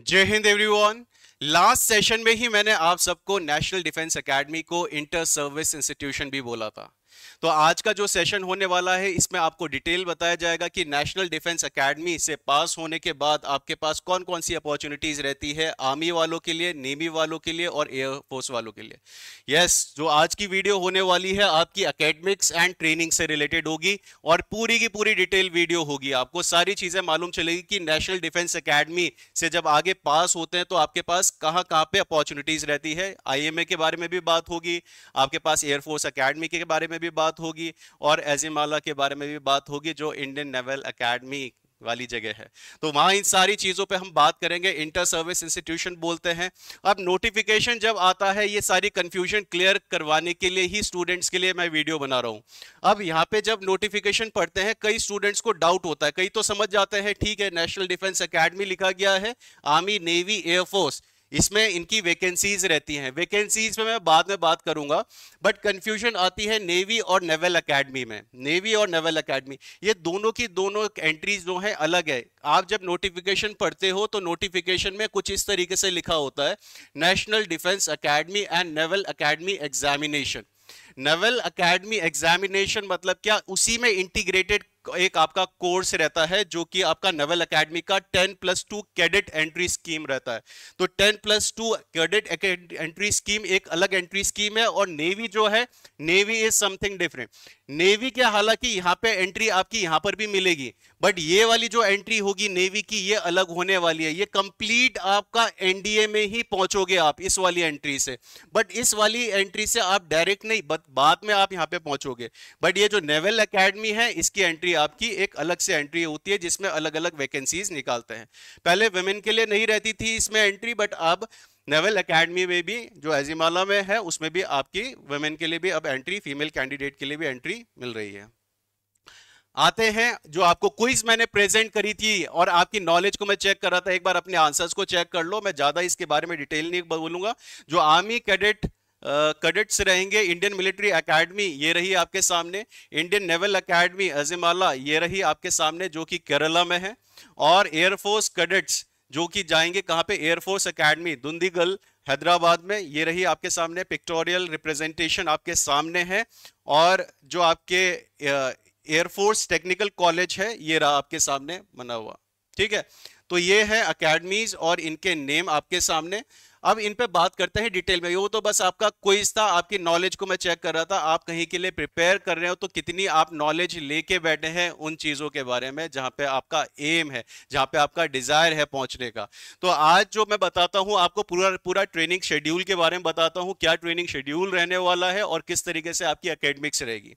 जय Hind everyone. Last session में ही मैंने आप सबको नेशनल डिफेंस एकेडमी को इंटर सर्विस इंस्टीट्यूशन भी बोला था। तो आज का जो सेशन होने वाला है इसमें आपको डिटेल बताया जाएगा कि नेशनल डिफेंस एकेडमी से पास होने के बाद आपके पास कौन कौन सी अपॉर्चुनिटीज रहती है आर्मी वालों के लिए, नेवी वालों के लिए और एयरफोर्स वालों के लिए। यस, जो आज की वीडियो होने वाली है आपकी एकेडमिक्स एंड ट्रेनिंग से रिलेटेड होगी और पूरी की पूरी डिटेल वीडियो होगी। आपको सारी चीजें मालूम चलेगी कि नेशनल डिफेंस एकेडमी से जब आगे पास होते हैं तो आपके पास कहां कहां पे अपॉर्चुनिटीज रहती है। आईएमए के बारे में भी बात होगी, आपके पास एयरफोर्स एकेडमी के बारे में भी बात होगी और एजिमाला के बारे में भी बात होगी जो इंडियन नेवल एकेडमी वाली जगह है। तो वहां इन सारी चीजों पे हम बात करेंगे। इंटर सर्विस इंस्टीट्यूशन बोलते हैं। अब नोटिफिकेशन जब आता है ये सारी कंफ्यूजन क्लियर करवाने के लिए ही स्टूडेंट्स के लिए मैं वीडियो बना रहा हूं। अब यहाँ पे जब नोटिफिकेशन पढ़ते हैं कई स्टूडेंट्स को डाउट होता है, कई तो समझ जाते हैं ठीक है नेशनल डिफेंस एकेडमी लिखा गया है, आर्मी नेवी एयरफोर्स इसमें इनकी वैकेंसीज रहती हैं। वैकेंसीज में मैं बाद में बात करूंगा, बट कंफ्यूजन आती है नेवी और नेवल एकेडमी में। नेवी और नेवल एकेडमी ये दोनों की दोनों एंट्रीज जो है अलग है। आप जब नोटिफिकेशन पढ़ते हो तो नोटिफिकेशन में कुछ इस तरीके से लिखा होता है, national defence academy and naval academy examination. Naval academy examination मतलब क्या, उसी में इंटीग्रेटेड एक आपका कोर्स रहता है जो कि आपका नेवल एकेडमी का 10+2 कैडेट एंट्री स्कीम रहता है। तो 10+2 कैडेट एंट्री स्कीम एक अलग एंट्री स्कीम है और नेवी जो है, navy is something different. Navy के हालांकि यहाँ पे एंट्री आपकी यहाँ पर भी मिलेगी, बट ये वाली जो एंट्री होगी नेवी की ये अलग होने वाली है। ये कंप्लीट आपका एनडीए में ही पहुंचोगे आप इस वाली एंट्री से, बट इस वाली एंट्री से आप डायरेक्ट नहीं, बाद में आप यहाँ पे पहुंचोगे। बट ये जो नेवल एकेडमी है इसकी एंट्री आपकी एक अलग से एंट्री होती है जिसमें अलग अलग वैकेंसीज निकालते हैं। पहले वुमेन के लिए नहीं रहती थी इसमें एंट्री, बट अब नेवल एकेडमी में भी जो एजिमाला में है उसमें भी आपकी वुमेन के लिए भी अब एंट्री, फीमेल कैंडिडेट के लिए भी एंट्री मिल रही है। आते हैं जो आपको क्विज मैंने प्रेजेंट करी थी और आपकी नॉलेज को मैं चेक कर रहा था, एक बार अपने आंसर्स को चेक कर लो। मैं ज्यादा इसके बारे में डिटेल नहीं बोलूंगा। जो आर्मी कैडेट कैडेट्स रहेंगे इंडियन मिलिट्री एकेडमी ये रही आपके सामने, इंडियन नेवल एकेडमी एजिमाला ये रही आपके सामने जो कि केरला में है, और एयरफोर्स कैडेट्स जो कि जाएंगे कहां पे, एयरफोर्स एकेडमी दुंदीगल हैदराबाद में ये रही आपके सामने। पिक्टोरियल रिप्रेजेंटेशन आपके सामने है। और जो आपके एयरफोर्स टेक्निकल कॉलेज है ये रहा आपके सामने बना हुआ। ठीक है, तो ये है एकेडमीज और इनके नेम आपके सामने। अब इन पे बात करते हैं डिटेल में। वो तो बस आपका क्विज था, आपकी नॉलेज को मैं चेक कर रहा था, आप कहीं के लिए प्रिपेयर कर रहे हो तो कितनी आप नॉलेज लेके बैठे हैं उन चीजों के बारे में जहां पे आपका एम है, जहां पे आपका डिजायर है पहुंचने का। तो आज जो मैं बताता हूं आपको पूरा पूरा ट्रेनिंग शेड्यूल के बारे में बताता हूं, क्या ट्रेनिंग शेड्यूल रहने वाला है और किस तरीके से आपकी एकेडमिक्स रहेगी।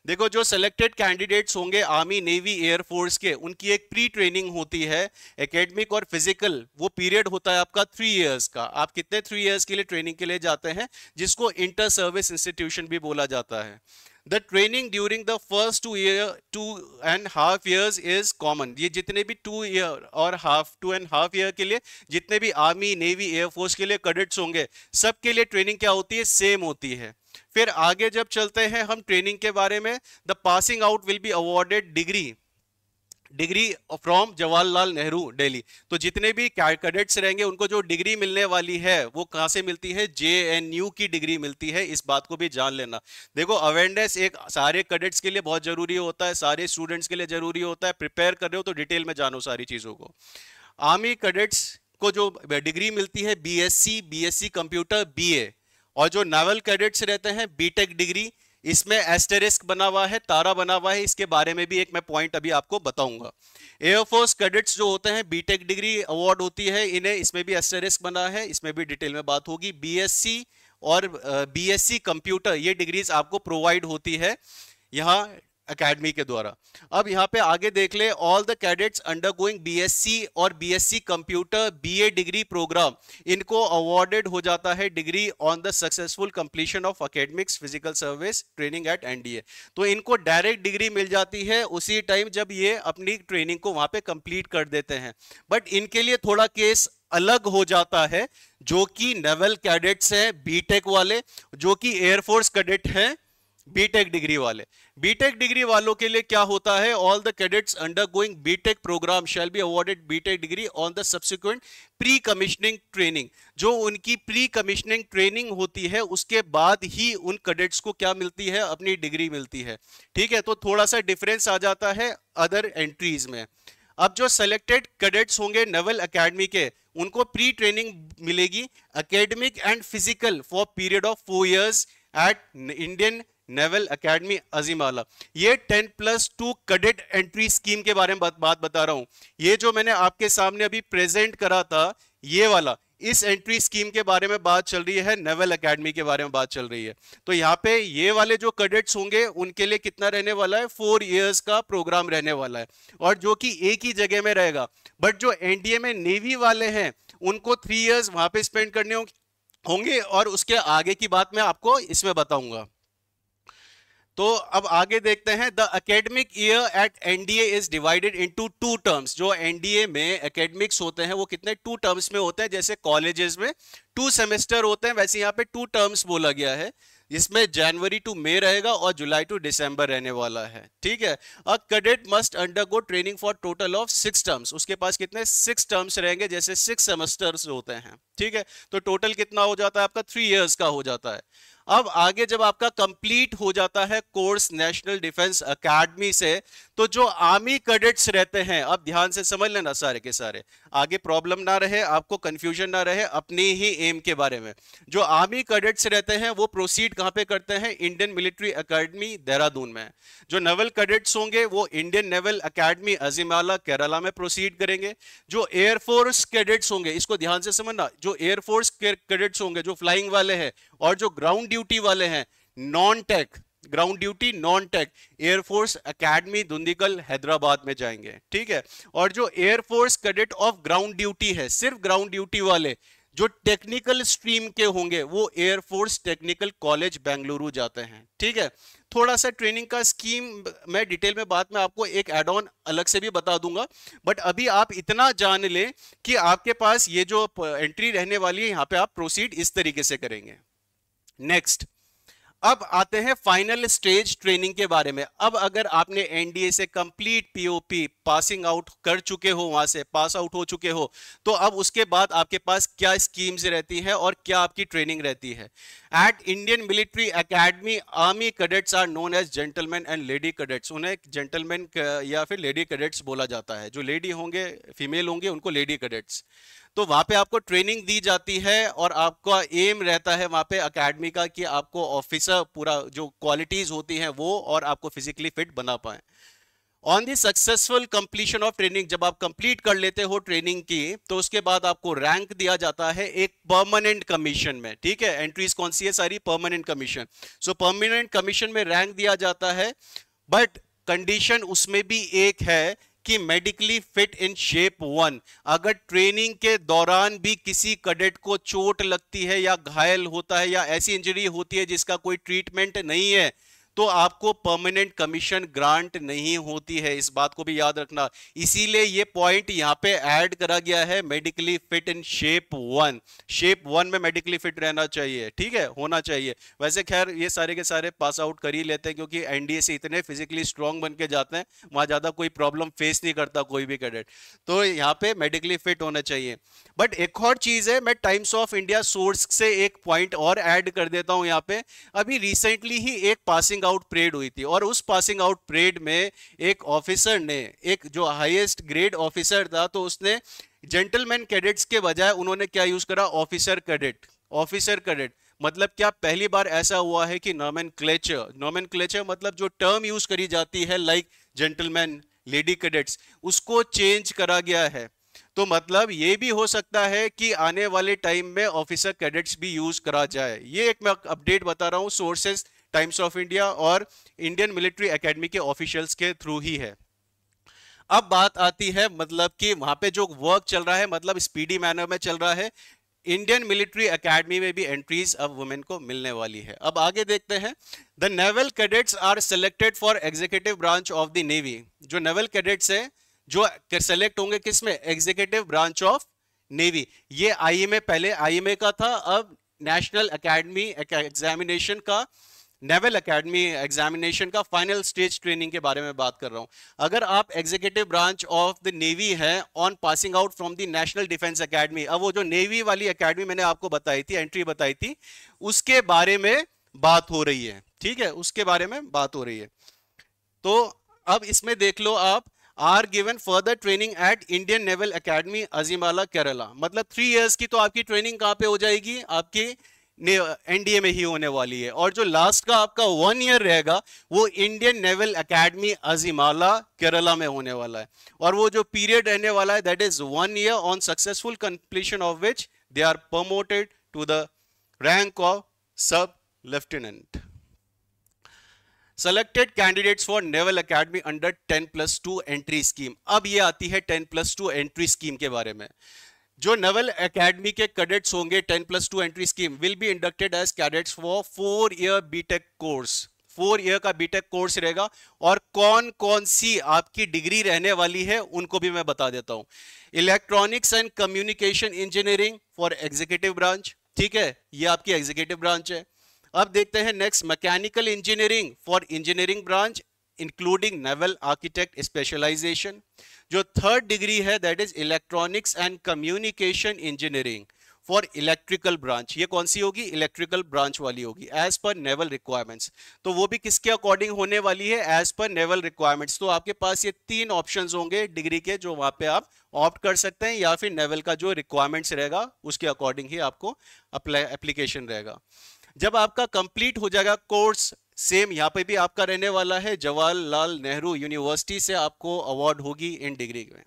देखो, जो सिलेक्टेड कैंडिडेट्स होंगे आर्मी नेवी एयरफोर्स के, उनकी एक प्री ट्रेनिंग होती है एकेडमिक और फिजिकल। वो पीरियड होता है आपका 3 इयर्स का। आप कितने 3 इयर्स के लिए ट्रेनिंग के लिए जाते हैं, जिसको इंटर सर्विस इंस्टीट्यूशन भी बोला जाता है। The training during the first 2.5 years is common. ये जितने भी 2.5 year के लिए जितने भी आर्मी नेवी एयरफोर्स के लिए कैडेट्स होंगे सबके लिए ट्रेनिंग क्या होती है, सेम होती है। फिर आगे जब चलते हैं हम ट्रेनिंग के बारे में, the passing out will be awarded degree from Jawaharlal Nehru Delhi. तो जितने भी कैडेट्स रहेंगे उनको जो डिग्री मिलने वाली है वो कहां से मिलती है, जेएनयू की डिग्री मिलती है। इस बात को भी जान लेना। देखो, अवेयरनेस एक सारे कैडेट्स के लिए बहुत जरूरी होता है, सारे स्टूडेंट्स के लिए जरूरी होता है। प्रिपेयर कर रहे हो तो डिटेल में जानो सारी चीजों को। आर्मी कैडेट्स को जो डिग्री मिलती है बीएससी कंप्यूटर बीए, और जो नेवल कैडेट्स रहते हैं बीटेक डिग्री। इसमें एस्टेरिस्क बना हुआ है, तारा बना हुआ है, इसके बारे में भी एक मैं पॉइंट अभी आपको बताऊंगा। एयरफोर्स कैडेट्स जो होते हैं बीटेक डिग्री अवार्ड होती है इन्हें, इसमें भी एस्टेरिस्क बना है, इसमें भी डिटेल में बात होगी। बीएससी और बीएससी कंप्यूटर ये डिग्रीज आपको प्रोवाइड होती है यहाँ एकेडमी के द्वारा। अब यहाँ पे आगे देख ले, all the cadets undergoing BSc और BSc computer BA degree program, इनको अवॉर्डेड हो जाता है degree on the successful completion of academics physical service training at NDA. तो इनको डायरेक्ट डिग्री मिल जाती है उसी टाइम जब ये अपनी ट्रेनिंग को वहां पे कंप्लीट कर देते हैं। बट इनके लिए थोड़ा केस अलग हो जाता है, जो कि नेवल कैडेट्स हैं बीटेक वाले, जो कि एयरफोर्स कैडेट हैं बीटेक डिग्री वाले, बीटेक डिग्री वालों के लिए क्या होता है, all the cadets undergoing BTech program shall be awarded BTech degree on the subsequent pre commissioning training. जो उनकी प्री कमिश्निंग ट्रेनिंग होती है उसके बाद ही उन कैडेट्स को क्या मिलती है, अपनी डिग्री मिलती है। ठीक है, तो थोड़ा सा डिफरेंस आ जाता है अदर एंट्रीज में। अब जो सेलेक्टेड कैडेट्स होंगे नेवल एकेडमी के, उनको प्री ट्रेनिंग मिलेगी academic and physical for period of 4 years at Indian naval academy Ezhimala. ये 10+2 कैडेट एंट्री स्कीम के बारे में बात बता रहा हूं। ये जो मैंने आपके सामने अभी प्रेजेंट करा था, ये वाला, इस एंट्री स्कीम के बारे में बात चल रही है, नेवल एकेडमी के बारे में बात चल रही है। तो यहाँ पे ये वाले जो कैडेट्स होंगे उनके लिए कितना रहने वाला है, 4 years का प्रोग्राम रहने वाला है, और जो कि एक ही जगह में रहेगा। बट जो एनडीए में नेवी वाले हैं उनको 3 years वहां पे स्पेंड करने होंगे, और उसके आगे की बात मैं आपको इसमें बताऊंगा। तो अब आगे देखते हैं, the academic year eight NDA is divided into 2 terms। जो एनडीए में एकेडमिक्स होते हैं वो कितने 2 terms में होते हैं, जैसे कॉलेजेस में 2 semester होते हैं, वैसे यहाँ पे 2 terms बोला गया है। इसमें जनवरी टू मई रहेगा और जुलाई टू दिसंबर रहने वाला है। ठीक है, अ cadet must undergo training for total of 6 terms। उसके पास कितने 6 terms रहेंगे, जैसे 6 semesters होते हैं। ठीक है, तो टोटल कितना हो जाता है आपका, 3 years का हो जाता है। अब आगे जब आपका कंप्लीट हो जाता है कोर्स नेशनल डिफेंस एकेडमी से, तो जो आर्मी कैडेट्स रहते हैं, अब ध्यान से समझ लेना सारे के सारे, आगे प्रॉब्लम ना रहे, आपको कंफ्यूजन ना रहे अपनी ही एम के बारे में। जो आर्मी कैडेट्स रहते हैं वो प्रोसीड कहां पे करते हैं, इंडियन मिलिट्री एकेडमी देहरादून में। जो नेवल कैडेट्स होंगे वो Indian naval academy Ezhimala Kerala में प्रोसीड करेंगे। जो एयरफोर्स कैडेट्स होंगे, इसको ध्यान से समझना, जो एयरफोर्स कैडेट्स होंगे जो फ्लाइंग वाले हैं, और जो ग्राउंड ड्यूटी वाले हैं, non tech ground duty non tech, air force academy Dundigal Hyderabad में जाएंगे। ठीक है, और जो air force cadet of ground duty है, सिर्फ ग्राउंड ड्यूटी वाले जो टेक्निकल स्ट्रीम के होंगे वो एयरफोर्स टेक्निकल कॉलेज बेंगलुरु जाते हैं। ठीक है, थोड़ा सा ट्रेनिंग का स्कीम मैं डिटेल में बाद में आपको एक एड ऑन अलग से भी बता दूंगा, बट अभी आप इतना जान लें कि आपके पास ये जो एंट्री रहने वाली है, यहां पे आप प्रोसीड इस तरीके से करेंगे। नेक्स्ट, अब आते हैं फाइनल स्टेज ट्रेनिंग के बारे में। अब अगर आपने एनडीए से कंप्लीट पीओपी पासिंग आउट कर चुके हो, वहां से पास आउट हो चुके हो, तो अब उसके बाद आपके पास क्या स्कीम्स रहती है और क्या आपकी ट्रेनिंग रहती है। At Indian Military Academy army cadets are known as gentleman and lady cadets. उन्हें जेंटलमैन या फिर लेडी कैडेट्स बोला जाता है। जो लेडी होंगे, फीमेल होंगे, उनको लेडी कैडेट्स। तो वहां पे आपको ट्रेनिंग दी जाती है और आपका एम रहता है वहां पे एकेडमी का कि आपको ऑफिसर पूरा जो क्वालिटीज होती हैं वो, और आपको फिजिकली फिट बना पाए। On the successful completion of training, जब आप कंप्लीट कर लेते हो ट्रेनिंग की, तो उसके बाद आपको रैंक दिया जाता है एक परमानेंट कमीशन में। ठीक है, एंट्रीज कौन सी है, सारी परमानेंट कमीशन। सो परमानेंट कमीशन में रैंक दिया जाता है, बट कंडीशन उसमें भी एक है कि मेडिकली फिट इन शेप 1। अगर ट्रेनिंग के दौरान भी किसी कैडेट को चोट लगती है या घायल होता है या ऐसी इंजरी होती है जिसका कोई ट्रीटमेंट नहीं है, तो आपको परमानेंट कमीशन ग्रांट नहीं होती है। इस बात को भी याद रखना, इसीलिए ये पॉइंट यहां पे ऐड करा गया है, medically fit in shape 1। Shape 1 में मेडिकली फिट रहना चाहिए। ठीक है, होना चाहिए। वैसे खैर ये सारे के सारे पास आउट कर ही लेते हैं, क्योंकि एनडीए से इतने फिजिकली स्ट्रांग बन के जाते हैं, वहां ज्यादा कोई प्रॉब्लम फेस नहीं करता कोई भी कैडेट। तो यहाँ पे मेडिकली फिट होना चाहिए। बट एक और चीज है, मैं टाइम्स ऑफ इंडिया सोर्स से एक पॉइंट और ऐड कर देता हूं यहाँ पे। अभी रिसेंटली ही एक पासिंग आउट परेड हुई थी, और उस पासिंग आउट परेड में एक ऑफिसर ने, एक जो हाईएस्ट ग्रेड ऑफिसर था, तो उसने जेंटलमैन कैडेट्स के बजाय उन्होंने क्या यूज करा, ऑफिसर कैडेट। ऑफिसर कैडेट मतलब क्या, पहली बार ऐसा हुआ है कि नॉमेनक्लेचर मतलब जो टर्म यूज करी जाती है लाइक जेंटलमैन, लेडी कैडेट्स, उसको चेंज करा गया है। तो मतलब ये भी हो सकता है कि आने वाले टाइम में ऑफिसर कैडेट्स भी यूज करा जाए। ये एक मैं अपडेट बता रहा हूं, सोर्सेस टाइम्स ऑफ इंडिया और इंडियन मिलिट्री एकेडमी के ऑफिशियल्स के थ्रू ही है। अब बात आती है मतलब कि वहां पे जो वर्क चल रहा है, मतलब स्पीडी मैनर में चल रहा है। इंडियन मिलिट्री एकेडमी में भी एंट्रीज अब वुमेन को मिलने वाली है। अब आगे देखते हैं, the naval cadets are selected for executive branch of the navy. जो नेवल कैडेट्स है जो सेलेक्ट होंगे किसमें, एग्जीक्यूटिव ब्रांच ऑफ नेवी। ये आईएमए, पहले आईएमए का था, अब नेशनल एकेडमी एग्जामिनेशन का नेवल एकेडमी एग्जामिनेशन का फाइनल स्टेज ट्रेनिंग के बारे में बात कर रहा हूं। अगर आप executive branch of the navy है on passing out from the national defence academy, अब वो जो नेवी वाली एकेडमी मैंने आपको बताई थी, एंट्री बताई थी, उसके बारे में बात हो रही है, ठीक है, उसके बारे में बात हो रही है। तो अब इसमें देख लो आप, are given further training at Indian naval academy Ezhimala Kerala, मतलब 3 इयर्स की तो आपकी ट्रेनिंग कहां पे हो जाएगी, आपकी एनडीए में ही होने वाली है। और जो लास्ट का आपका 1 ईयर रहेगा वो Indian naval academy Ezhimala Kerala में होने वाला है। और वो जो पीरियड रहने वाला है that is 1 year, on successful completion of which they are promoted to the rank of sub lieutenant. Selected candidates for naval academy under 10+2 entry scheme. अब ये आती है 10+2 एंट्री स्कीम के बारे में। जो नेवल एकेडमी के कैडेट्स होंगे 10+2 entry scheme will be inducted as cadets for 4 year BTech course. 4 year का बीटेक कोर्स रहेगा। और कौन कौन सी आपकी डिग्री रहने वाली है उनको भी मैं बता देता हूं। Electronics and communication engineering for executive branch, ठीक है, ये आपकी एग्जीक्यूटिव ब्रांच है। अब देखते हैं next, mechanical engineering for engineering branch including naval architect specialisation. जो थर्ड डिग्री है that is electronics and communication engineering for electrical branch. ये कौन सी होगी, इलेक्ट्रिकल ब्रांच वाली होगी एज पर नेवल रिक्वायरमेंट्स। तो वो भी किसके अकॉर्डिंग होने वाली है, एज पर नेवल रिक्वायरमेंट्स। तो आपके पास ये 3 ऑप्शंस होंगे डिग्री के जो वहां पे आप ऑप्ट कर सकते हैं, या फिर नेवल का जो रिक्वायरमेंट्स रहेगा उसके अकॉर्डिंग ही आपको एप्लीकेशन रहेगा। जब आपका कंप्लीट हो जाएगा कोर्स, सेम यहाँ पे भी आपका रहने वाला है, जवाहरलाल नेहरू यूनिवर्सिटी से आपको अवार्ड होगी इन डिग्री में।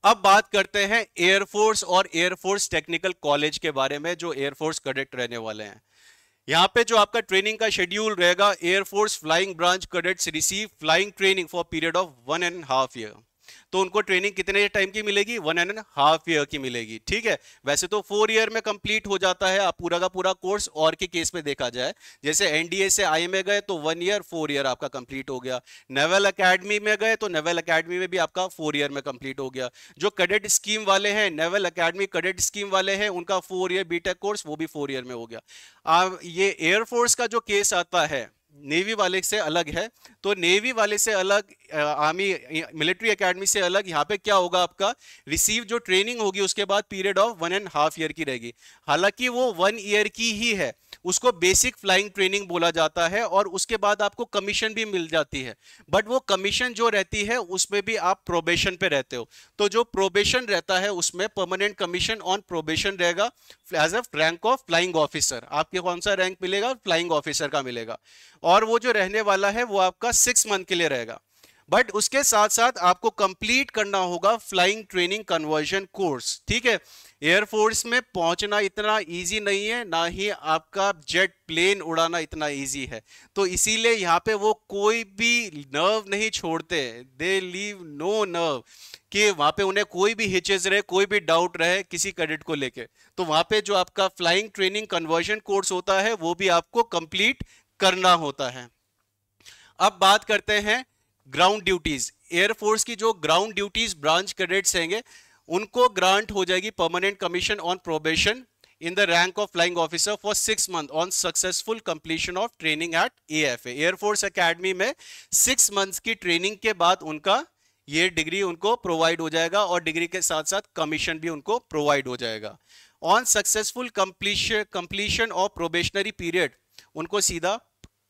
अब बात करते हैं एयरफोर्स और एयरफोर्स टेक्निकल कॉलेज के बारे में, जो एयरफोर्स कैडेट रहने वाले हैं। यहाँ पे जो आपका ट्रेनिंग का शेड्यूल रहेगा, air force flying branch cadets receive flying training for period of 1.5 year. तो उनको ट्रेनिंग कितने टाइम की मिलेगी, 1.5 ईयर की मिलेगी, ठीक है। वैसे तो 4 ईयर में कंप्लीट हो जाता है आप पूरा का पूरा कोर्स, और के केस में देखा जाए जैसे एनडीए से आईएमए गए तो 1 ईयर 4 ईयर आपका कंप्लीट हो गया। नेवल एकेडमी में गए तो नेवल एकेडमी में भी आपका 4 ईयर में कंप्लीट हो गया। जो कैडेट स्कीम वाले हैं, नेवल एकेडमी कैडेट स्कीम वाले हैं, उनका 4 ईयर बीटेक कोर्स वो भी 4 ईयर में हो गया। अब ये एयरफोर्स का जो केस आता है नेवी वाले से अलग है। तो नेवी वाले से अलग, आर्मी मिलिट्री एकेडमी से अलग, यहाँ पे क्या होगा, आपका रिसीव जो ट्रेनिंग होगी उसके बाद पीरियड ऑफ 1.5 ईयर की रहेगी। हालांकि वो 1 ईयर की ही है, उसको बेसिक फ्लाइंग ट्रेनिंग बोला जाता है, और उसके बाद आपको कमीशन भी मिल जाती है। बट वो कमीशन जो रहती है उसमें भी आप प्रोबेशन पे रहते हो। तो जो प्रोबेशन रहता है उसमें परमानेंट कमीशन ऑन प्रोबेशन रहेगा as a rank of flying officer. आपके कौन सा रैंक मिलेगा, फ्लाइंग ऑफिसर का मिलेगा। और वो जो रहने वाला है वो आपका 6 मंथ के लिए रहेगा। बट उसके साथ साथ आपको कंप्लीट करना होगा फ्लाइंग ट्रेनिंग कन्वर्जन कोर्स, ठीक है। एयरफोर्स में पहुंचना इतना इजी नहीं है, ना ही आपका जेट प्लेन उड़ाना इतना इजी है। तो इसीलिए यहाँ पे वो कोई भी नर्व नहीं छोड़ते, दे लीव नो नर्व, कि वहां पे उन्हें कोई भी हिचेस रहे, कोई भी डाउट रहे किसी कैडेट को लेके, तो वहां पे जो आपका फ्लाइंग ट्रेनिंग कन्वर्जन कोर्स होता है वो भी आपको कंप्लीट करना होता है। अब बात करते हैं ग्राउंड ड्यूटीज। एयरफोर्स की जो ग्राउंड ड्यूटीज ब्रांच कैडेट्स हैं उनको ग्रांट हो जाएगी permanent commission on probation in the rank of flying officer for 6 months on successful completion of training at AFA। Air force academy में 6 मंथ्स की ट्रेनिंग के बाद उनका ये डिग्री उनको प्रोवाइड हो जाएगा, और डिग्री के साथ साथ कमीशन भी उनको प्रोवाइड हो जाएगा। On successful completion of probationary period उनको सीधा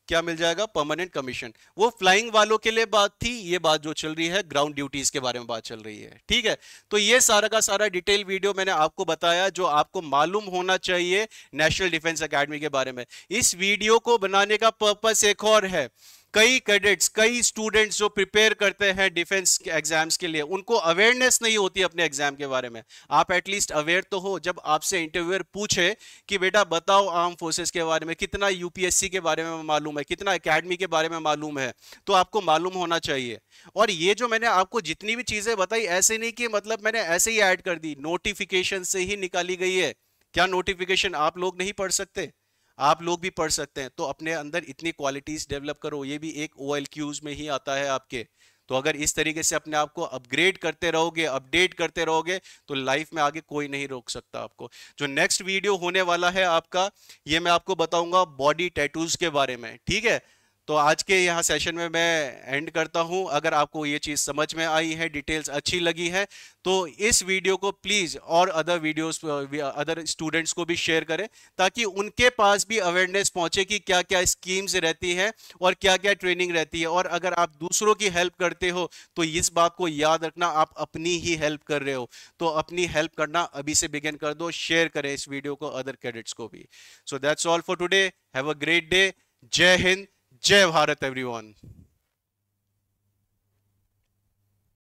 क्या मिल जाएगा, परमानेंट कमीशन। वो फ्लाइंग वालों के लिए बात थी, ये बात जो चल रही है ग्राउंड ड्यूटीज के बारे में बात चल रही है, ठीक है। तो ये सारा का सारा डिटेल वीडियो मैंने आपको बताया जो आपको मालूम होना चाहिए नेशनल डिफेंस एकेडमी के बारे में। इस वीडियो को बनाने का पर्पस एक और है, कई कैडेट्स, कई स्टूडेंट्स जो प्रिपेयर करते हैं डिफेंस एग्जाम्स के लिए, उनको अवेयरनेस नहीं होती अपने एग्जाम के बारे में। आप एटलीस्ट अवेयर तो हो। जब आपसे इंटरव्यूअर पूछे कि बेटा बताओ आर्म फोर्सेस के बारे में, कितना यूपीएससी के बारे में मालूम है, कितना एकेडमी के बारे में मालूम है, तो आपको मालूम होना चाहिए। और ये जो मैंने आपको जितनी भी चीजें बताई, ऐसे नहीं कि मतलब मैंने ऐसे ही ऐड कर दी, नोटिफिकेशन से ही निकाली गई है। क्या नोटिफिकेशन आप लोग नहीं पढ़ सकते? आप लोग भी पढ़ सकते हैं। तो अपने अंदर इतनी क्वालिटीज डेवलप करो, ये भी एक OLQs में ही आता है आपके। तो अगर इस तरीके से अपने आप को अपग्रेड करते रहोगे, अपडेट करते रहोगे, तो लाइफ में आगे कोई नहीं रोक सकता आपको। जो नेक्स्ट वीडियो होने वाला है आपका, ये मैं आपको बताऊंगा बॉडी टैटूज के बारे में, ठीक है। तो आज के यहाँ सेशन में मैं एंड करता हूँ। अगर आपको ये चीज़ समझ में आई है, डिटेल्स अच्छी लगी है, तो इस वीडियो को प्लीज़ और अदर वीडियोस, अदर स्टूडेंट्स को भी शेयर करें, ताकि उनके पास भी अवेयरनेस पहुंचे कि क्या क्या स्कीम्स रहती है और क्या क्या ट्रेनिंग रहती है। और अगर आप दूसरों की हेल्प करते हो तो इस बात को याद रखना, आप अपनी ही हेल्प कर रहे हो। तो अपनी हेल्प करना अभी से बिगिन कर दो, शेयर करें इस वीडियो को अदर कैडेट्स को भी। So that's all for today, have a great day. जय हिंद, जय भारत एवरीवन।